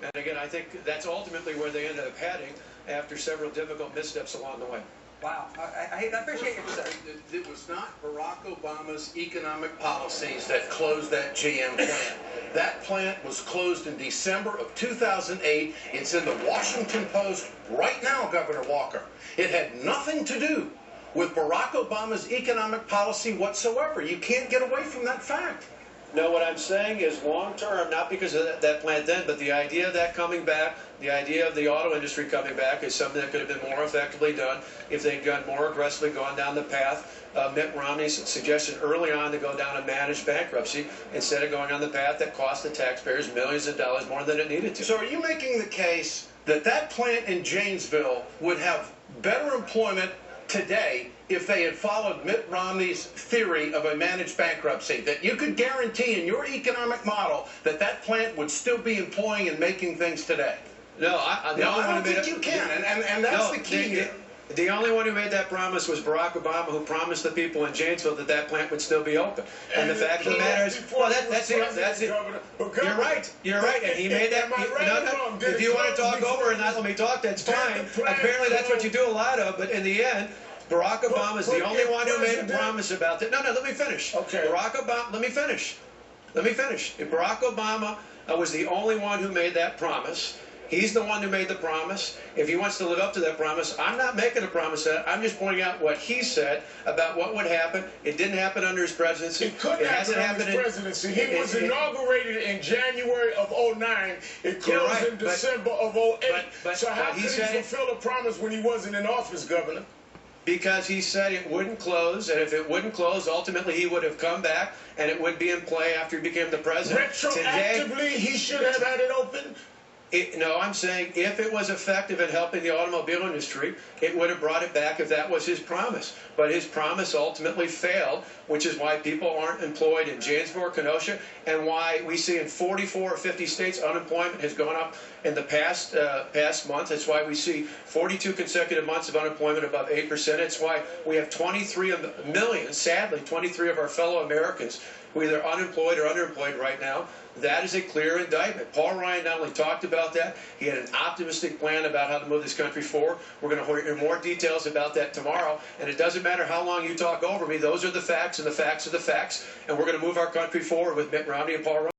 And again, I think that's ultimately where they ended up heading after several difficult missteps along the way. Wow. I appreciate your perspective. It was not Barack Obama's economic policies that closed that GM plant. That plant was closed in December of 2008. It's in the Washington Post right now, Governor Walker. It had nothing to do with Barack Obama's economic policy whatsoever. You can't get away from that fact. No, what I'm saying is long term, not because of that plant then, but the idea of that coming back, the idea of the auto industry coming back is something that could have been more effectively done if they'd gone more aggressively, gone down the path of Mitt Romney's suggestion early on to go down a managed bankruptcy instead of going on the path that cost the taxpayers millions of dollars more than it needed to. So are you making the case that that plant in Janesville would have better employment today if they had followed Mitt Romney's theory of a managed bankruptcy, that you could guarantee in your economic model that that plant would still be employing and making things today? No, I don't think you can, and that's the key here. The only one who made that promise was Barack Obama, who promised the people in Janesville that that plant would still be open. And the fact of the matter is, well, that's it. You're right, and he made that. If you want to talk over and not let me talk, that's fine. Apparently, that's what you do a lot of. But in the end, Barack Obama is the only one who made a promise about that. No, let me finish. Okay. Barack Obama. Let me finish. If Barack Obama was the only one who made that promise. He's the one who made the promise. If he wants to live up to that promise, I'm not making a promise that. I'm just pointing out what he said about what would happen. It didn't happen under his presidency. It couldn't happen under his presidency. He was inaugurated in January of 2009. It closed in December of 2008. So how could he fulfill a promise when he wasn't in office, Governor? Because he said it wouldn't close, and if it wouldn't close, ultimately he would have come back, and it would be in play after he became the president. Retroactively, he should have had it open? No, I'm saying if it was effective in helping the automobile industry, it would have brought it back if that was his promise. But his promise ultimately failed, which is why people aren't employed in Janesville or Kenosha, and why we see in 44 or 50 states unemployment has gone up in the past month. That's why we see 42 consecutive months of unemployment above 8%. It's why we have 23 million, sadly, 23 of our fellow Americans who are either unemployed or underemployed right now. That is a clear indictment. Paul Ryan not only talked about that, he had an optimistic plan about how to move this country forward. We're going to hear more details about that tomorrow. And it doesn't matter how long you talk over me. Those are the facts, and the facts are the facts. And we're going to move our country forward with Mitt Romney and Paul Ryan.